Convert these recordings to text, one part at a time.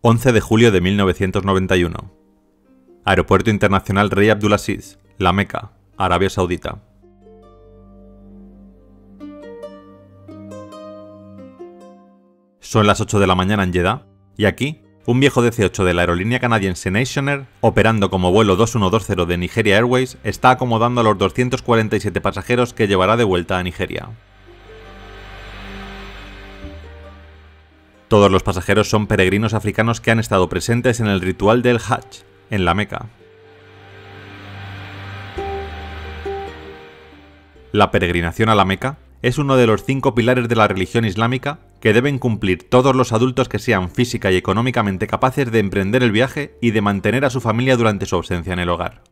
11 de julio de 1991. Aeropuerto Internacional Rey Abdulaziz, La Meca, Arabia Saudita. Son las 8 de la mañana en Jeddah, y aquí, un viejo DC-8 de la aerolínea canadiense Nationair, operando como vuelo 2120 de Nigeria Airways, está acomodando a los 247 pasajeros que llevará de vuelta a Nigeria. Todos los pasajeros son peregrinos africanos que han estado presentes en el ritual del Hajj, en la Meca. La peregrinación a la Meca es uno de los 5 pilares de la religión islámica que deben cumplir todos los adultos que sean física y económicamente capaces de emprender el viaje y de mantener a su familia durante su ausencia en el hogar.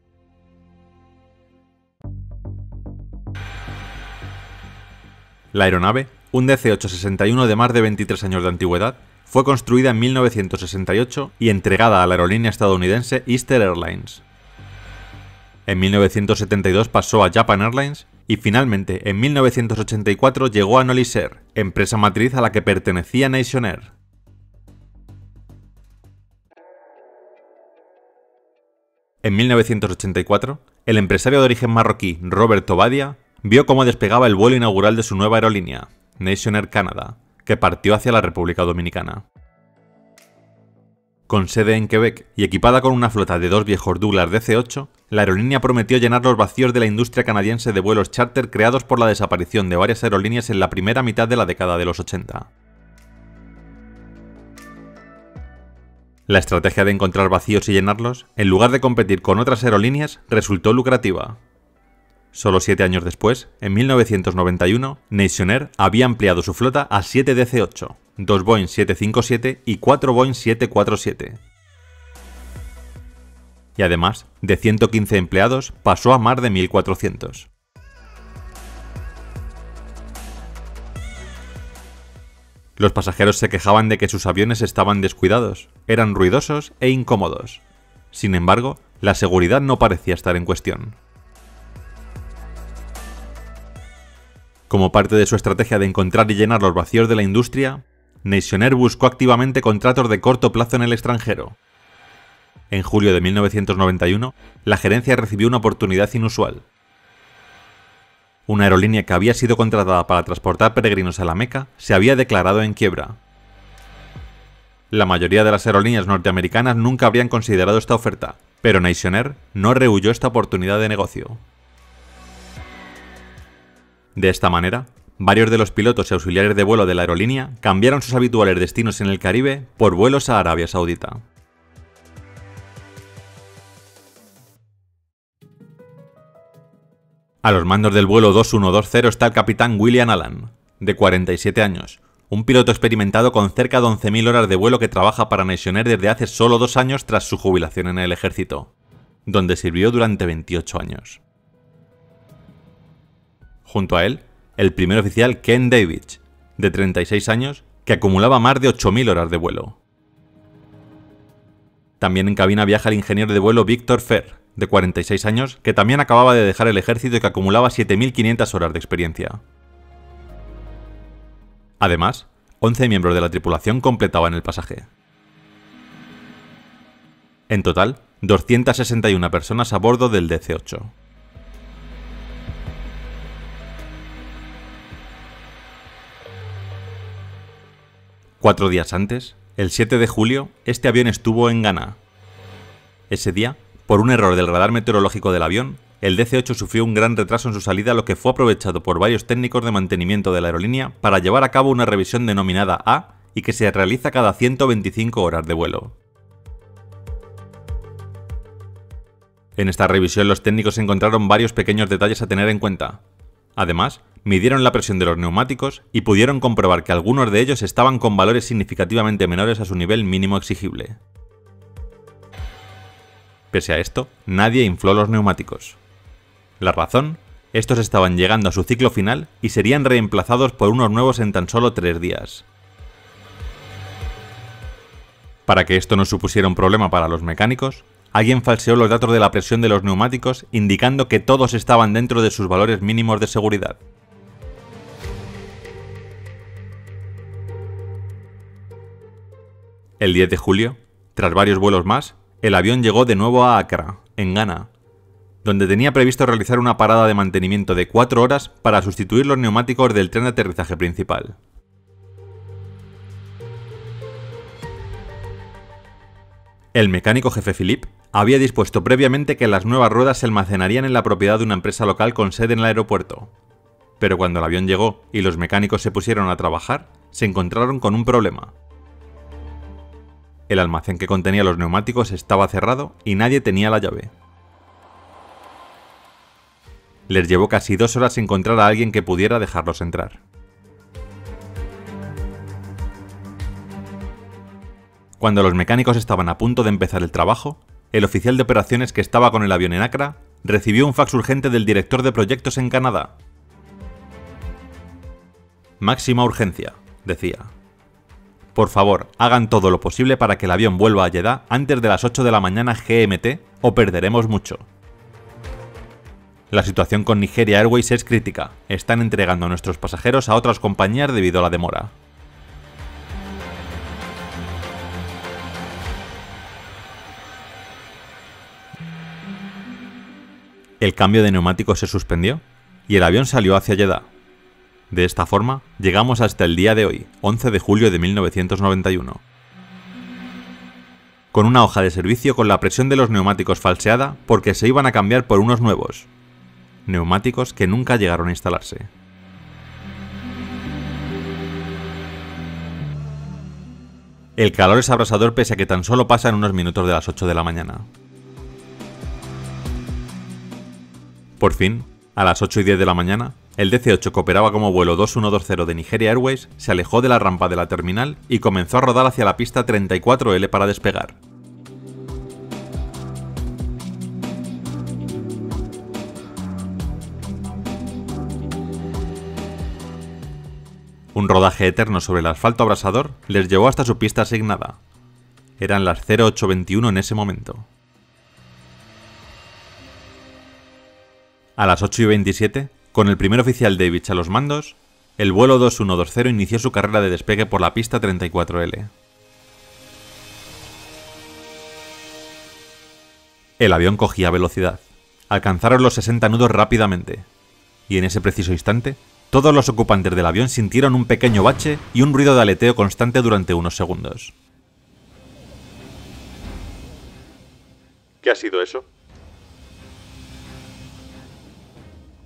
La aeronave, un DC-861 de más de 23 años de antigüedad, fue construida en 1968 y entregada a la aerolínea estadounidense Eastern Airlines. En 1972 pasó a Japan Airlines y finalmente en 1984 llegó a Nolis Air, empresa matriz a la que pertenecía Nationair. En 1984, el empresario de origen marroquí Robert Obadia vio cómo despegaba el vuelo inaugural de su nueva aerolínea, Nationair Canada, que partió hacia la República Dominicana. Con sede en Quebec y equipada con una flota de 2 viejos Douglas DC-8, la aerolínea prometió llenar los vacíos de la industria canadiense de vuelos charter creados por la desaparición de varias aerolíneas en la primera mitad de la década de los 80. La estrategia de encontrar vacíos y llenarlos, en lugar de competir con otras aerolíneas, resultó lucrativa. Solo 7 años después, en 1991, Nationair había ampliado su flota a 7 DC-8, 2 Boeing 757 y 4 Boeing 747. Y además, de 115 empleados, pasó a más de 1.400. Los pasajeros se quejaban de que sus aviones estaban descuidados, eran ruidosos e incómodos. Sin embargo, la seguridad no parecía estar en cuestión. Como parte de su estrategia de encontrar y llenar los vacíos de la industria, Nationair buscó activamente contratos de corto plazo en el extranjero. En julio de 1991, la gerencia recibió una oportunidad inusual. Una aerolínea que había sido contratada para transportar peregrinos a la Meca se había declarado en quiebra. La mayoría de las aerolíneas norteamericanas nunca habrían considerado esta oferta, pero Nationair no rehuyó esta oportunidad de negocio. De esta manera, varios de los pilotos y auxiliares de vuelo de la aerolínea cambiaron sus habituales destinos en el Caribe por vuelos a Arabia Saudita. A los mandos del vuelo 2120 está el capitán William Allan, de 47 años, un piloto experimentado con cerca de 11.000 horas de vuelo que trabaja para Nationair desde hace solo 2 años tras su jubilación en el ejército, donde sirvió durante 28 años. Junto a él, el primer oficial Ken Davidge, de 36 años, que acumulaba más de 8.000 horas de vuelo. También en cabina viaja el ingeniero de vuelo Victor Fer, de 46 años, que también acababa de dejar el ejército y que acumulaba 7.500 horas de experiencia. Además, 11 miembros de la tripulación completaban el pasaje. En total, 261 personas a bordo del DC-8. Cuatro días antes, el 7 de julio, este avión estuvo en Ghana. Ese día, por un error del radar meteorológico del avión, el DC-8 sufrió un gran retraso en su salida, lo que fue aprovechado por varios técnicos de mantenimiento de la aerolínea para llevar a cabo una revisión denominada A y que se realiza cada 125 horas de vuelo. En esta revisión los técnicos encontraron varios pequeños detalles a tener en cuenta. Además, midieron la presión de los neumáticos y pudieron comprobar que algunos de ellos estaban con valores significativamente menores a su nivel mínimo exigible. Pese a esto, nadie infló los neumáticos. La razón: estos estaban llegando a su ciclo final y serían reemplazados por unos nuevos en tan solo 3 días. Para que esto no supusiera un problema para los mecánicos, alguien falseó los datos de la presión de los neumáticos indicando que todos estaban dentro de sus valores mínimos de seguridad. El 10 de julio, tras varios vuelos más, el avión llegó de nuevo a Accra, en Ghana, donde tenía previsto realizar una parada de mantenimiento de 4 horas para sustituir los neumáticos del tren de aterrizaje principal. El mecánico jefe Philippe había dispuesto previamente que las nuevas ruedas se almacenarían en la propiedad de una empresa local con sede en el aeropuerto. Pero cuando el avión llegó y los mecánicos se pusieron a trabajar, se encontraron con un problema. El almacén que contenía los neumáticos estaba cerrado y nadie tenía la llave. Les llevó casi 2 horas encontrar a alguien que pudiera dejarlos entrar. Cuando los mecánicos estaban a punto de empezar el trabajo, el oficial de operaciones que estaba con el avión en Accra recibió un fax urgente del director de proyectos en Canadá. Máxima urgencia, decía. Por favor, hagan todo lo posible para que el avión vuelva a Jeddah antes de las 8 de la mañana GMT o perderemos mucho. La situación con Nigeria Airways es crítica. Están entregando a nuestros pasajeros a otras compañías debido a la demora. El cambio de neumáticos se suspendió y el avión salió hacia Jeddah. De esta forma, llegamos hasta el día de hoy, 11 de julio de 1991. Con una hoja de servicio con la presión de los neumáticos falseada porque se iban a cambiar por unos nuevos. Neumáticos que nunca llegaron a instalarse. El calor es abrasador pese a que tan solo pasan unos minutos de las 8 de la mañana. Por fin, a las 8:10 de la mañana, el DC-8 que operaba como vuelo 2120 de Nigeria Airways se alejó de la rampa de la terminal y comenzó a rodar hacia la pista 34L para despegar. Un rodaje eterno sobre el asfalto abrasador les llevó hasta su pista asignada. Eran las 08:21 en ese momento. A las 8:27, con el primer oficial Davidge a los mandos, el vuelo 2120 inició su carrera de despegue por la pista 34L. El avión cogía velocidad. Alcanzaron los 60 nudos rápidamente. Y en ese preciso instante, todos los ocupantes del avión sintieron un pequeño bache y un ruido de aleteo constante durante unos segundos. ¿Qué ha sido eso?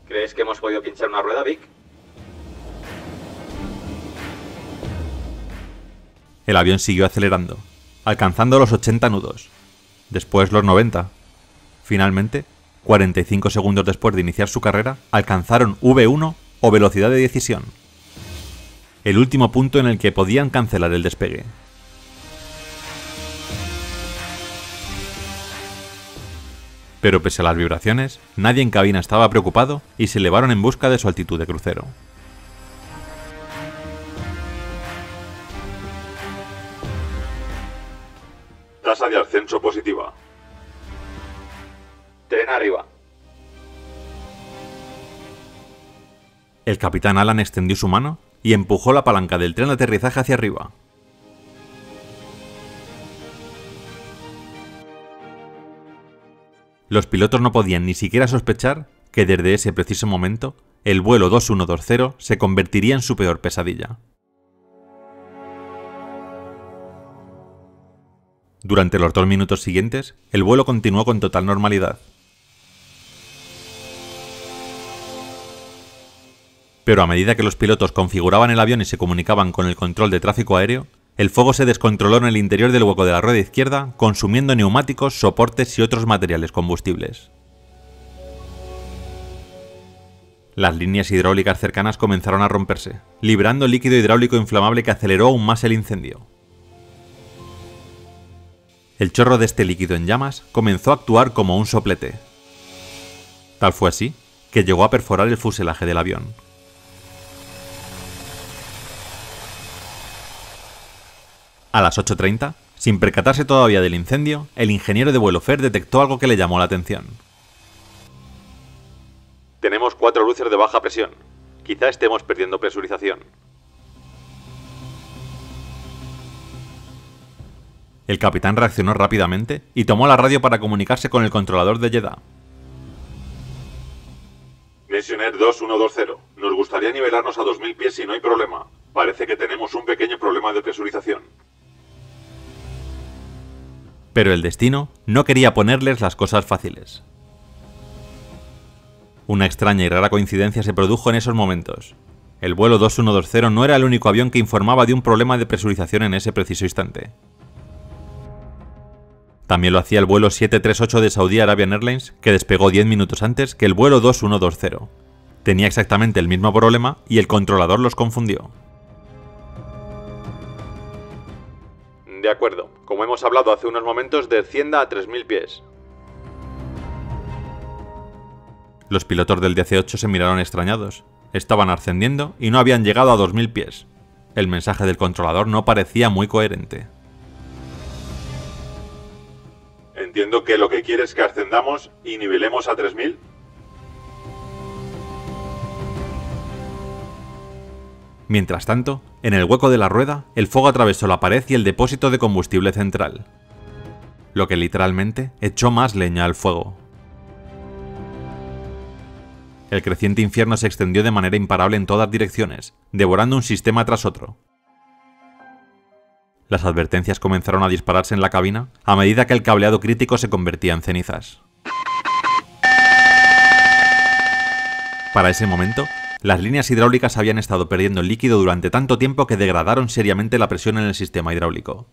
¿Crees que hemos podido pinchar una rueda, Vic? El avión siguió acelerando, alcanzando los 80 nudos, después los 90. Finalmente, 45 segundos después de iniciar su carrera, alcanzaron V1 o velocidad de decisión, el último punto en el que podían cancelar el despegue. Pero pese a las vibraciones, nadie en cabina estaba preocupado y se elevaron en busca de su altitud de crucero. Tasa de ascenso positiva. Tren arriba. El capitán Alan extendió su mano y empujó la palanca del tren de aterrizaje hacia arriba. Los pilotos no podían ni siquiera sospechar que desde ese preciso momento, el vuelo 2120 se convertiría en su peor pesadilla. Durante los 2 minutos siguientes, el vuelo continuó con total normalidad. Pero a medida que los pilotos configuraban el avión y se comunicaban con el control de tráfico aéreo, el fuego se descontroló en el interior del hueco de la rueda izquierda, consumiendo neumáticos, soportes y otros materiales combustibles. Las líneas hidráulicas cercanas comenzaron a romperse, liberando líquido hidráulico inflamable que aceleró aún más el incendio. El chorro de este líquido en llamas comenzó a actuar como un soplete. Tal fue así que llegó a perforar el fuselaje del avión. A las 8:30, sin percatarse todavía del incendio, el ingeniero de vuelo FER detectó algo que le llamó la atención. Tenemos 4 luces de baja presión. Quizá estemos perdiendo presurización. El capitán reaccionó rápidamente y tomó la radio para comunicarse con el controlador de Jeddah. Nationair 2120, nos gustaría nivelarnos a 2000 pies si no hay problema. Parece que tenemos un pequeño problema de presurización. Pero el destino no quería ponerles las cosas fáciles. Una extraña y rara coincidencia se produjo en esos momentos. El vuelo 2120 no era el único avión que informaba de un problema de presurización en ese preciso instante. También lo hacía el vuelo 738 de Saudi Arabian Airlines, que despegó 10 minutos antes que el vuelo 2120. Tenía exactamente el mismo problema y el controlador los confundió. De acuerdo. Como hemos hablado hace unos momentos, descienda a 3000 pies. Los pilotos del DC-8 se miraron extrañados. Estaban ascendiendo y no habían llegado a 2000 pies. El mensaje del controlador no parecía muy coherente. Entiendo que lo que quiere es que ascendamos y nivelemos a 3000. Mientras tanto, en el hueco de la rueda, el fuego atravesó la pared y el depósito de combustible central, lo que literalmente echó más leña al fuego. El creciente infierno se extendió de manera imparable en todas direcciones, devorando un sistema tras otro. Las advertencias comenzaron a dispararse en la cabina a medida que el cableado crítico se convertía en cenizas. Para ese momento, las líneas hidráulicas habían estado perdiendo líquido durante tanto tiempo que degradaron seriamente la presión en el sistema hidráulico.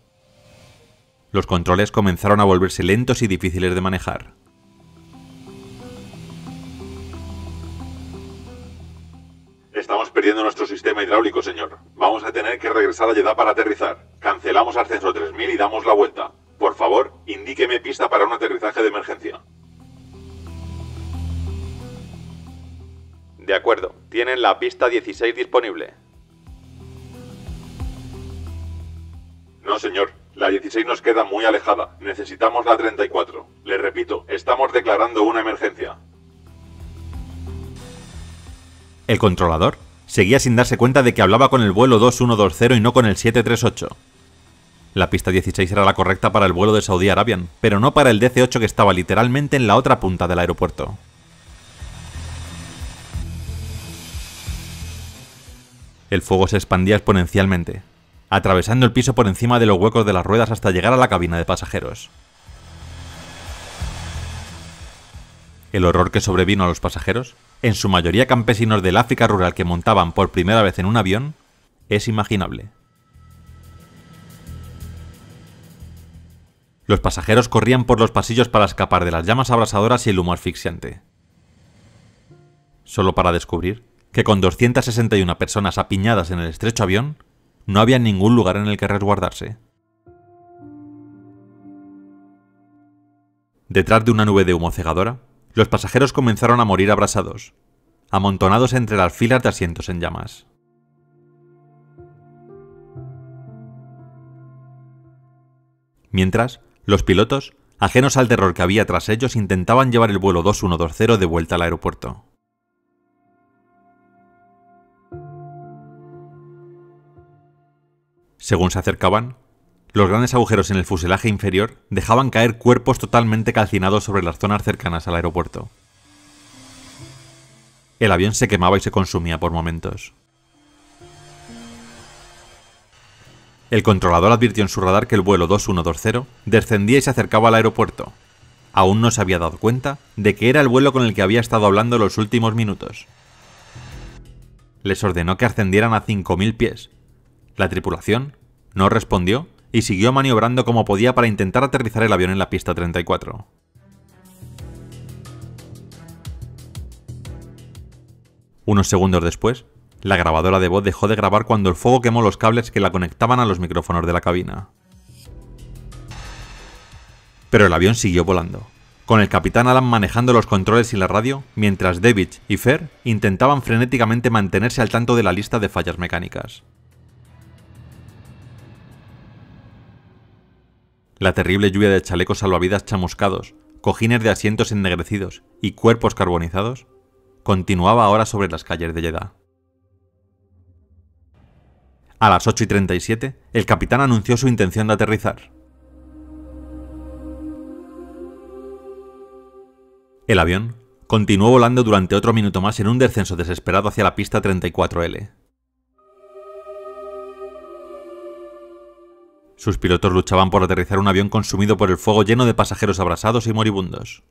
Los controles comenzaron a volverse lentos y difíciles de manejar. Estamos perdiendo nuestro sistema hidráulico, señor. Vamos a tener que regresar a Jeddah para aterrizar. Cancelamos ascenso 3000 y damos la vuelta. Por favor, indíqueme pista para un aterrizaje de emergencia. De acuerdo. Tienen la pista 16 disponible. No, señor. La 16 nos queda muy alejada. Necesitamos la 34. Le repito, estamos declarando una emergencia. El controlador seguía sin darse cuenta de que hablaba con el vuelo 2120 y no con el 738. La pista 16 era la correcta para el vuelo de Saudi Arabian, pero no para el DC-8 que estaba literalmente en la otra punta del aeropuerto. El fuego se expandía exponencialmente, atravesando el piso por encima de los huecos de las ruedas hasta llegar a la cabina de pasajeros. El horror que sobrevino a los pasajeros, en su mayoría campesinos del África rural que montaban por primera vez en un avión, es imaginable. Los pasajeros corrían por los pasillos para escapar de las llamas abrasadoras y el humo asfixiante. Solo para descubrir que con 261 personas apiñadas en el estrecho avión, no había ningún lugar en el que resguardarse. Detrás de una nube de humo cegadora, los pasajeros comenzaron a morir abrasados, amontonados entre las filas de asientos en llamas. Mientras, los pilotos, ajenos al terror que había tras ellos, intentaban llevar el vuelo 2120 de vuelta al aeropuerto. Según se acercaban, los grandes agujeros en el fuselaje inferior dejaban caer cuerpos totalmente calcinados sobre las zonas cercanas al aeropuerto. El avión se quemaba y se consumía por momentos. El controlador advirtió en su radar que el vuelo 2120 descendía y se acercaba al aeropuerto. Aún no se había dado cuenta de que era el vuelo con el que había estado hablando los últimos minutos. Les ordenó que ascendieran a 5000 pies. La tripulación no respondió y siguió maniobrando como podía para intentar aterrizar el avión en la pista 34. Unos segundos después, la grabadora de voz dejó de grabar cuando el fuego quemó los cables que la conectaban a los micrófonos de la cabina. Pero el avión siguió volando, con el capitán Alan manejando los controles y la radio, mientras David y Fer intentaban frenéticamente mantenerse al tanto de la lista de fallas mecánicas. La terrible lluvia de chalecos salvavidas chamuscados, cojines de asientos ennegrecidos y cuerpos carbonizados continuaba ahora sobre las calles de Jeddah. A las 8:37, el capitán anunció su intención de aterrizar. El avión continuó volando durante otro minuto más en un descenso desesperado hacia la pista 34L. Sus pilotos luchaban por aterrizar un avión consumido por el fuego lleno de pasajeros abrasados y moribundos.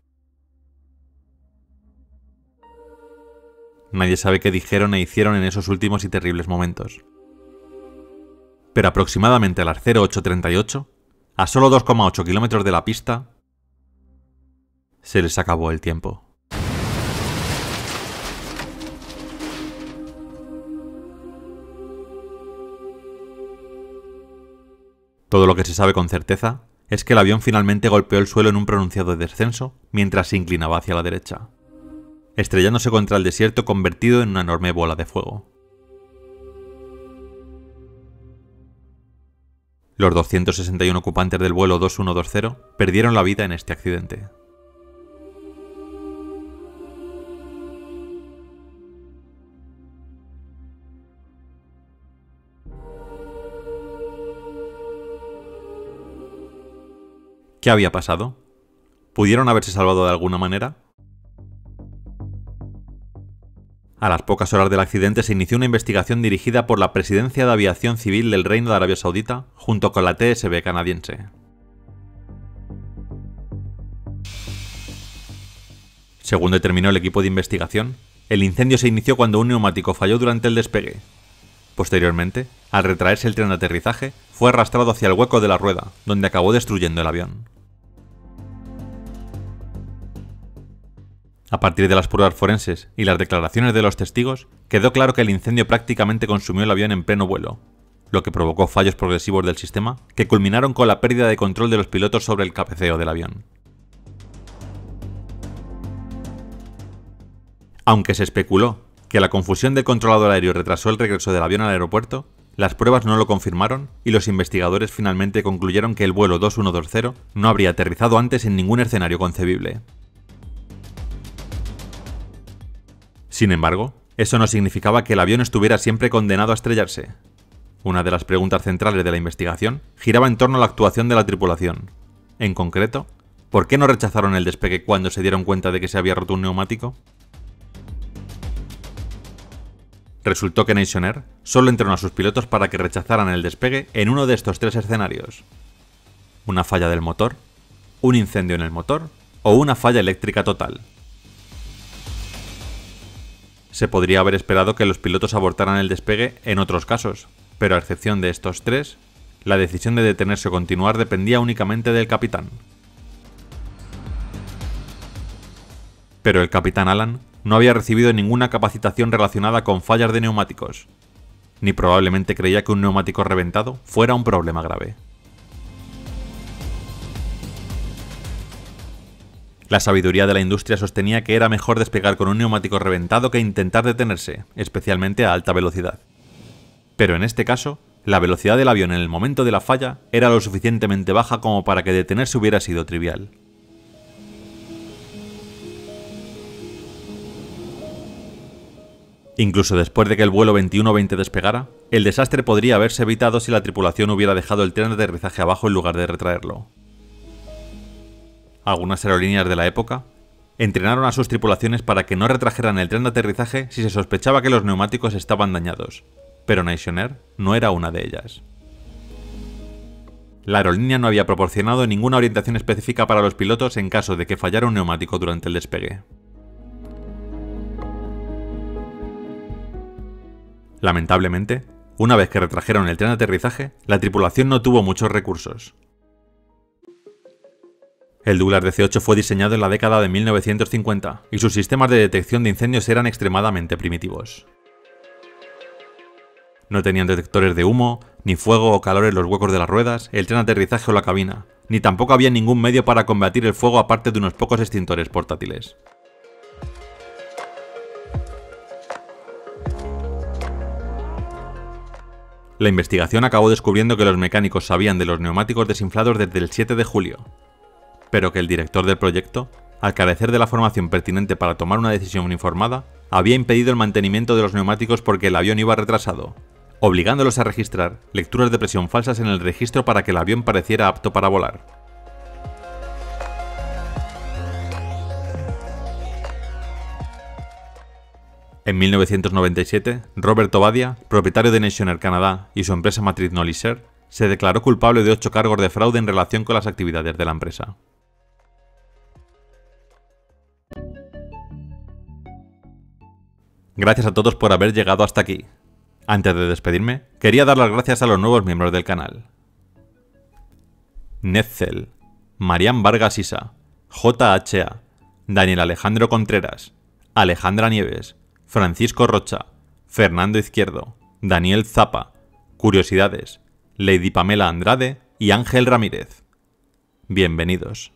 Nadie sabe qué dijeron e hicieron en esos últimos y terribles momentos. Pero aproximadamente a las 08:38, a solo 2,8 kilómetros de la pista, se les acabó el tiempo. Todo lo que se sabe con certeza es que el avión finalmente golpeó el suelo en un pronunciado descenso mientras se inclinaba hacia la derecha, estrellándose contra el desierto convertido en una enorme bola de fuego. Los 261 ocupantes del vuelo 2120 perdieron la vida en este accidente. ¿Qué había pasado? ¿Pudieron haberse salvado de alguna manera? A las pocas horas del accidente se inició una investigación dirigida por la Presidencia de Aviación Civil del Reino de Arabia Saudita junto con la TSB canadiense. Según determinó el equipo de investigación, el incendio se inició cuando un neumático falló durante el despegue. Posteriormente, al retraerse el tren de aterrizaje, fue arrastrado hacia el hueco de la rueda, donde acabó destruyendo el avión. A partir de las pruebas forenses y las declaraciones de los testigos, quedó claro que el incendio prácticamente consumió el avión en pleno vuelo, lo que provocó fallos progresivos del sistema que culminaron con la pérdida de control de los pilotos sobre el cabeceo del avión. Aunque se especuló que la confusión del controlador aéreo retrasó el regreso del avión al aeropuerto, las pruebas no lo confirmaron y los investigadores finalmente concluyeron que el vuelo 2120 no habría aterrizado antes en ningún escenario concebible. Sin embargo, eso no significaba que el avión estuviera siempre condenado a estrellarse. Una de las preguntas centrales de la investigación giraba en torno a la actuación de la tripulación. En concreto, ¿por qué no rechazaron el despegue cuando se dieron cuenta de que se había roto un neumático? Resultó que Nationair solo entrenó a sus pilotos para que rechazaran el despegue en uno de estos tres escenarios: una falla del motor, un incendio en el motor o una falla eléctrica total. Se podría haber esperado que los pilotos abortaran el despegue en otros casos, pero a excepción de estos tres, la decisión de detenerse o continuar dependía únicamente del capitán. Pero el capitán Allen no había recibido ninguna capacitación relacionada con fallas de neumáticos, ni probablemente creía que un neumático reventado fuera un problema grave. La sabiduría de la industria sostenía que era mejor despegar con un neumático reventado que intentar detenerse, especialmente a alta velocidad. Pero en este caso, la velocidad del avión en el momento de la falla era lo suficientemente baja como para que detenerse hubiera sido trivial. Incluso después de que el vuelo 2120 despegara, el desastre podría haberse evitado si la tripulación hubiera dejado el tren de aterrizaje abajo en lugar de retraerlo. Algunas aerolíneas de la época entrenaron a sus tripulaciones para que no retrajeran el tren de aterrizaje si se sospechaba que los neumáticos estaban dañados, pero Nationair no era una de ellas. La aerolínea no había proporcionado ninguna orientación específica para los pilotos en caso de que fallara un neumático durante el despegue. Lamentablemente, una vez que retrajeron el tren de aterrizaje, la tripulación no tuvo muchos recursos. El Douglas DC-8 fue diseñado en la década de 1950 y sus sistemas de detección de incendios eran extremadamente primitivos. No tenían detectores de humo, ni fuego o calor en los huecos de las ruedas, el tren de aterrizaje o la cabina, ni tampoco había ningún medio para combatir el fuego aparte de unos pocos extintores portátiles. La investigación acabó descubriendo que los mecánicos sabían de los neumáticos desinflados desde el 7 de julio, pero que el director del proyecto, al carecer de la formación pertinente para tomar una decisión informada, había impedido el mantenimiento de los neumáticos porque el avión iba retrasado, obligándolos a registrar lecturas de presión falsas en el registro para que el avión pareciera apto para volar. En 1997, Robert Obadia, propietario de Nationer Canadá y su empresa matriz Nolisher, se declaró culpable de 8 cargos de fraude en relación con las actividades de la empresa. Gracias a todos por haber llegado hasta aquí. Antes de despedirme, quería dar las gracias a los nuevos miembros del canal. Netzel, Marian Vargas Isa, JHA, Daniel Alejandro Contreras, Alejandra Nieves, Francisco Rocha, Fernando Izquierdo, Daniel Zapa, Curiosidades, Lady Pamela Andrade y Ángel Ramírez. Bienvenidos.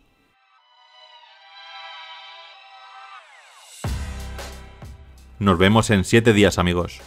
Nos vemos en 7 días, amigos.